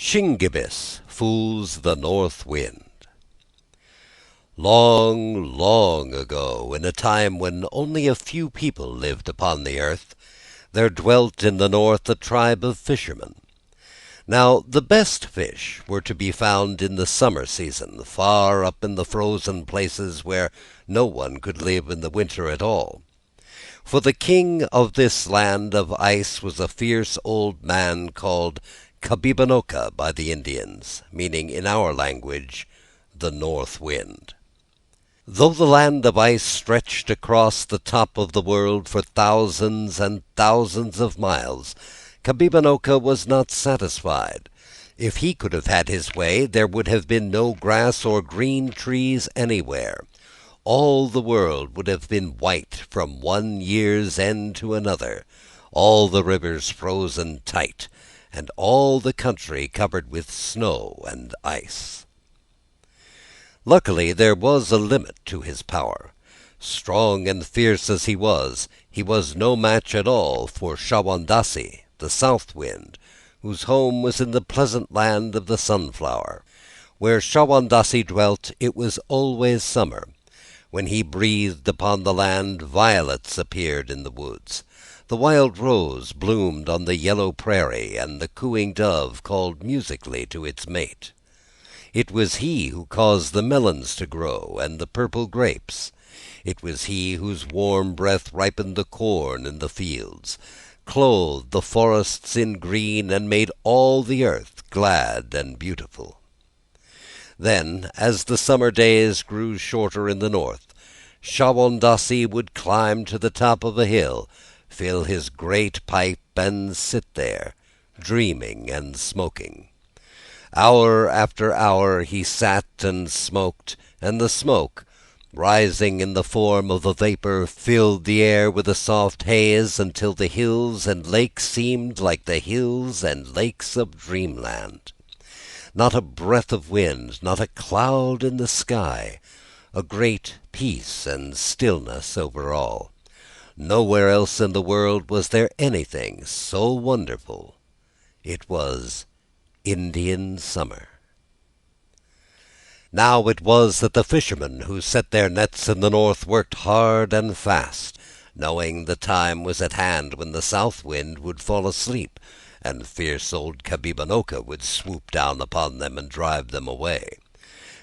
Shingebiss fools the north wind. Long, long ago, in a time when only a few people lived upon the earth, there dwelt in the north a tribe of fishermen. Now the best fish were to be found in the summer season, far up in the frozen places where no one could live in the winter at all. For the king of this land of ice was a fierce old man called Kabibona'kan by the Indians, meaning in our language, the north wind. Though the land of ice stretched across the top of the world for thousands and thousands of miles, Kabibona'kan was not satisfied. If he could have had his way, there would have been no grass or green trees anywhere. All the world would have been white from one year's end to another, all the rivers frozen tight, and all the country covered with snow and ice. Luckily there was a limit to his power. Strong and fierce as he was no match at all for Shawondasee, the south wind, whose home was in the pleasant land of the sunflower. Where Shawondasee dwelt it was always summer. When he breathed upon the land, violets appeared in the woods. The wild rose bloomed on the yellow prairie, and the cooing dove called musically to its mate. It was he who caused the melons to grow, and the purple grapes. It was he whose warm breath ripened the corn in the fields, clothed the forests in green, and made all the earth glad and beautiful. Then, as the summer days grew shorter in the north, Shawondasee would climb to the top of a hill, fill his great pipe, and sit there, dreaming and smoking. Hour after hour he sat and smoked, and the smoke, rising in the form of a vapor, filled the air with a soft haze until the hills and lakes seemed like the hills and lakes of dreamland. Not a breath of wind, not a cloud in the sky, a great peace and stillness over all. Nowhere else in the world was there anything so wonderful. It was Indian summer. Now it was that the fishermen who set their nets in the north worked hard and fast, knowing the time was at hand when the south wind would fall asleep, and fierce old Kabibona'kan would swoop down upon them and drive them away.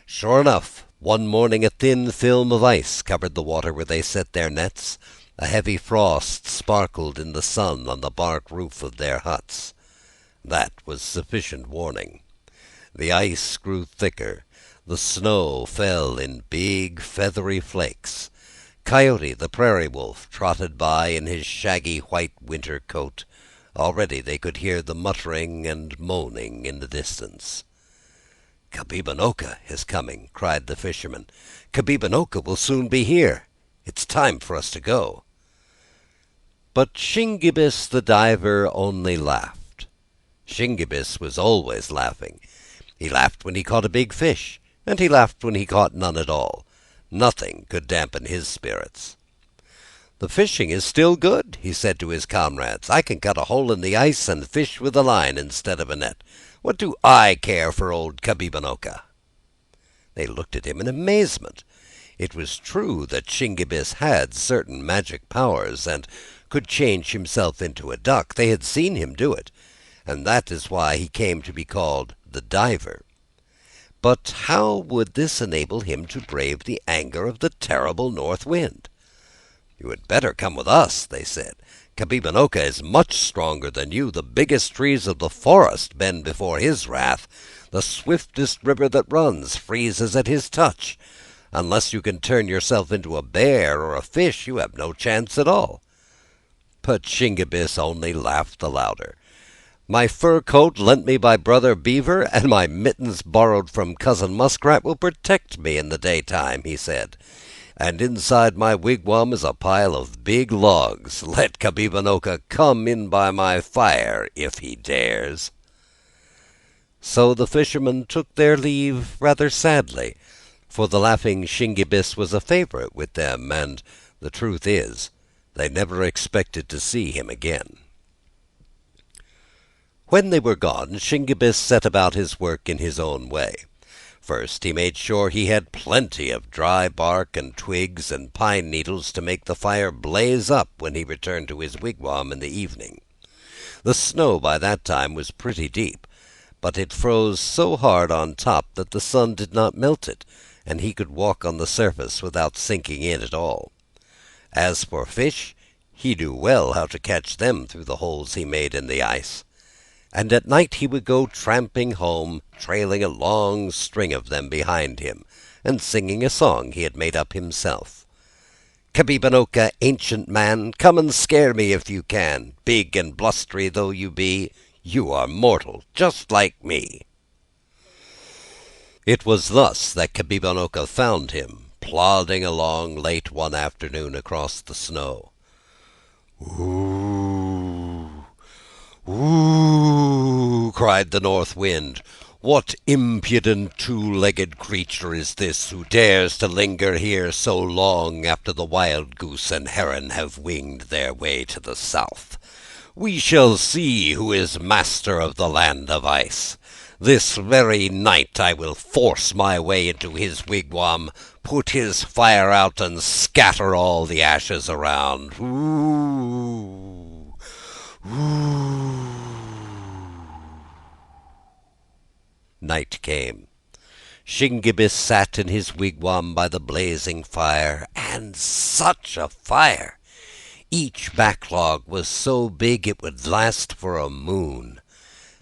Sure enough, one morning a thin film of ice covered the water where they set their nets. A heavy frost sparkled in the sun on the bark roof of their huts. That was sufficient warning. The ice grew thicker. The snow fell in big feathery flakes. Coyote, the prairie wolf, trotted by in his shaggy white winter coat. Already they could hear the muttering and moaning in the distance. "Kabibona'kan is coming," cried the fisherman. "Kabibona'kan will soon be here. It's time for us to go." But Shingebiss the diver only laughed. Shingebiss was always laughing. He laughed when he caught a big fish, and he laughed when he caught none at all. Nothing could dampen his spirits. "The fishing is still good," he said to his comrades. "I can cut a hole in the ice and fish with a line instead of a net. What do I care for old Kabibona'kan?" They looked at him in amazement. It was true that Shingebiss had certain magic powers, and could change himself into a duck. They had seen him do it, and that is why he came to be called the diver. But how would this enable him to brave the anger of the terrible north wind? "You had better come with us," they said. "Kabibona'kan is much stronger than you. The biggest trees of the forest bend before his wrath. The swiftest river that runs freezes at his touch. Unless you can turn yourself into a bear or a fish, you have no chance at all." But Shingebiss only laughed the louder. "My fur coat lent me by Brother Beaver, and my mittens borrowed from Cousin Muskrat, will protect me in the daytime," he said. "And inside my wigwam is a pile of big logs. Let Kabibona'kan come in by my fire if he dares." So the fishermen took their leave rather sadly, for the laughing Shingebiss was a favorite with them, and the truth is, they never expected to see him again. When they were gone, Shingebiss set about his work in his own way. First he made sure he had plenty of dry bark and twigs and pine needles to make the fire blaze up when he returned to his wigwam in the evening. The snow by that time was pretty deep, but it froze so hard on top that the sun did not melt it, and he could walk on the surface without sinking in at all. As for fish, he knew well how to catch them through the holes he made in the ice. And at night he would go tramping home, trailing a long string of them behind him, and singing a song he had made up himself. "Kabibona'kan, ancient man, come and scare me if you can. Big and blustery though you be, you are mortal, just like me." It was thus that Kabibona'kan found him, plodding along late one afternoon across the snow. "Ooh, ooh!" cried the north wind. "What impudent two-legged creature is this who dares to linger here so long after the wild goose and heron have winged their way to the south? We shall see who is master of the land of ice. This very night I will force my way into his wigwam, put his fire out, and scatter all the ashes around. Ooh, ooh." Night came. Shingebiss sat in his wigwam by the blazing fire, and such a fire! Each backlog was so big it would last for a moon.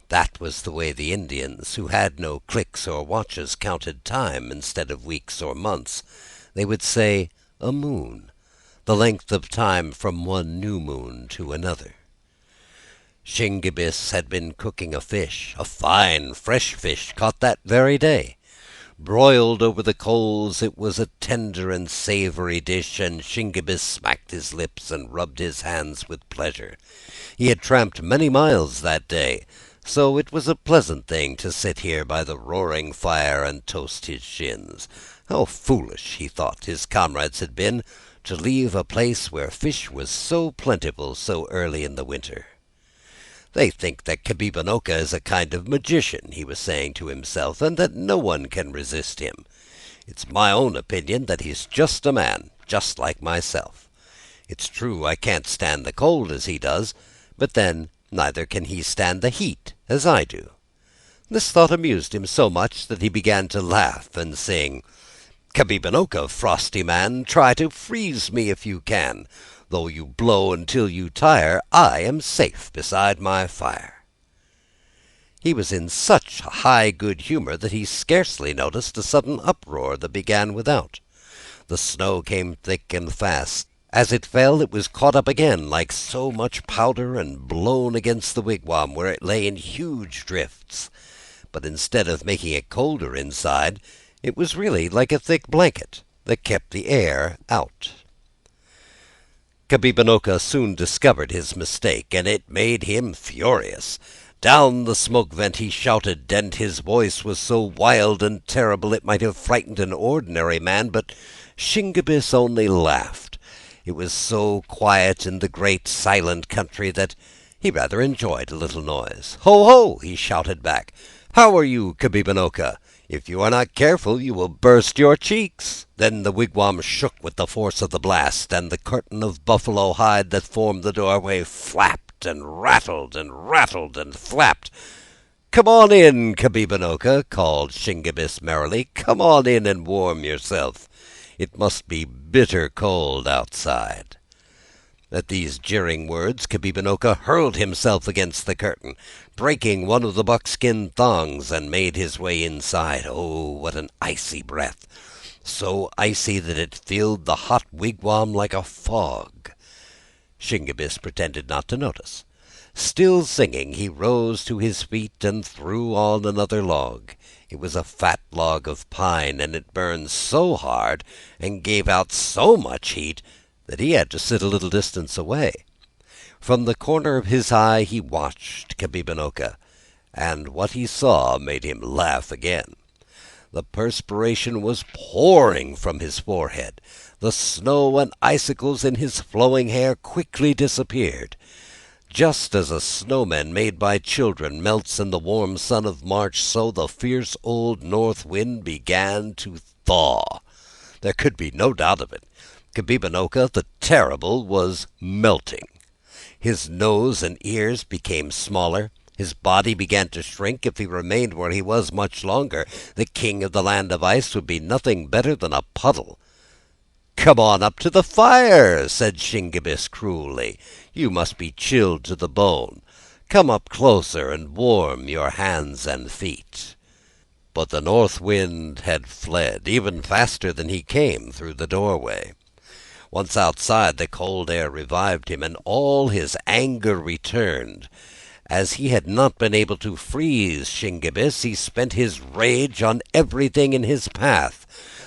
That was the way the Indians, who had no clicks or watches, counted time instead of weeks or months. They would say a moon, the length of time from one new moon to another. Shingebiss had been cooking a fish, a fine fresh fish caught that very day. Broiled over the coals, it was a tender and savory dish, and Shingebiss smacked his lips and rubbed his hands with pleasure. He had tramped many miles that day, so it was a pleasant thing to sit here by the roaring fire and toast his shins. How foolish, he thought, his comrades had been to leave a place where fish was so plentiful so early in the winter. "They think that Kabibona'kan is a kind of magician," he was saying to himself, "and that no one can resist him. It's my own opinion that he's just a man, just like myself. It's true I can't stand the cold as he does, but then neither can he stand the heat as I do." This thought amused him so much that he began to laugh and sing, "Kabibona'kan, frosty man, try to freeze me if you can. Though you blow until you tire, I am safe beside my fire." He was in such high good humor that he scarcely noticed a sudden uproar that began without. The snow came thick and fast. As it fell, it was caught up again like so much powder and blown against the wigwam, where it lay in huge drifts. But instead of making it colder inside, it was really like a thick blanket that kept the air out. Kabibona'kan soon discovered his mistake, and it made him furious. Down the smoke vent he shouted, and his voice was so wild and terrible it might have frightened an ordinary man, but Shingebiss only laughed. It was so quiet in the great silent country that he rather enjoyed a little noise. "Ho, ho!" he shouted back. "How are you, Kabibona'kan? If you are not careful, you will burst your cheeks." Then the wigwam shook with the force of the blast, and the curtain of buffalo hide that formed the doorway flapped and rattled and rattled and flapped. "Come on in, Kabibona'kan," called Shingebiss merrily. "Come on in and warm yourself. It must be bitter cold outside." At these jeering words, Kabibona'kan hurled himself against the curtain, breaking one of the buckskin thongs, and made his way inside. Oh, what an icy breath! So icy that it filled the hot wigwam like a fog. Shingebiss pretended not to notice. Still singing, he rose to his feet and threw on another log. It was a fat log of pine, and it burned so hard and gave out so much heat that he had to sit a little distance away. From the corner of his eye he watched Kabibona'kan, and what he saw made him laugh again. The perspiration was pouring from his forehead. The snow and icicles in his flowing hair quickly disappeared. Just as a snowman made by children melts in the warm sun of March, so the fierce old north wind began to thaw. There could be no doubt of it. Kabibona'kan the terrible was melting. His nose and ears became smaller. His body began to shrink. If he remained where he was much longer, the king of the land of ice would be nothing better than a puddle. "Come on up to the fire," said Shingebiss cruelly. "You must be chilled to the bone. Come up closer and warm your hands and feet." But the north wind had fled, even faster than he came, through the doorway. Once outside, the cold air revived him, and all his anger returned. As he had not been able to freeze Shingebiss, he spent his rage on everything in his path.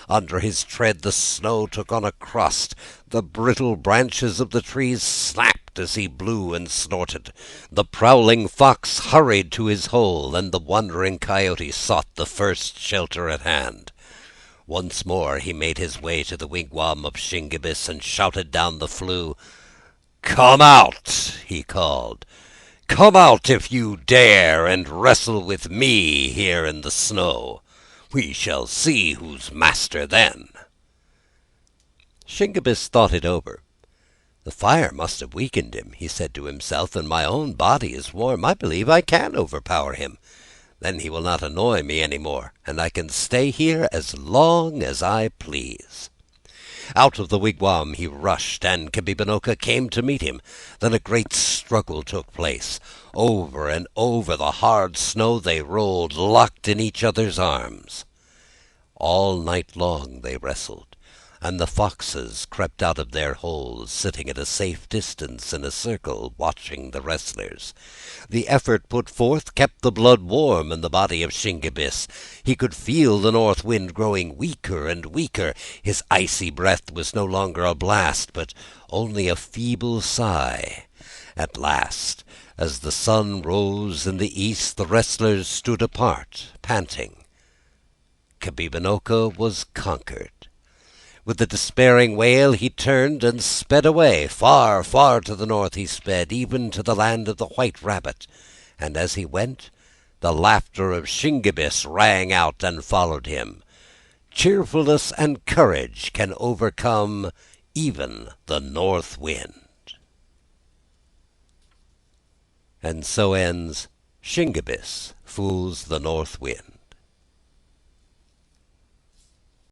Under his tread the snow took on a crust. The brittle branches of the trees snapped as he blew and snorted. The prowling fox hurried to his hole, and the wandering coyote sought the first shelter at hand. Once more he made his way to the wigwam of Shingebiss and shouted down the flue. "Come out!" he called. "Come out if you dare, and wrestle with me here in the snow. We shall see who's master then." Shingebiss thought it over. "The fire must have weakened him," he said to himself, "and my own body is warm. I believe I can overpower him. Then he will not annoy me any more, and I can stay here as long as I please." Out of the wigwam he rushed, and Kabibona'kan came to meet him. Then a great struggle took place. Over and over the hard snow they rolled, locked in each other's arms. All night long they wrestled, and the foxes crept out of their holes, sitting at a safe distance in a circle, watching the wrestlers. The effort put forth kept the blood warm in the body of Shingebiss. He could feel the north wind growing weaker and weaker. His icy breath was no longer a blast, but only a feeble sigh. At last, as the sun rose in the east, the wrestlers stood apart, panting. Kabibona'kan was conquered. With a despairing wail he turned and sped away. Far, far to the north he sped, even to the land of the white rabbit. And as he went, the laughter of Shingebiss rang out and followed him. Cheerfulness and courage can overcome even the north wind. And so ends Shingebiss Fools the North Wind.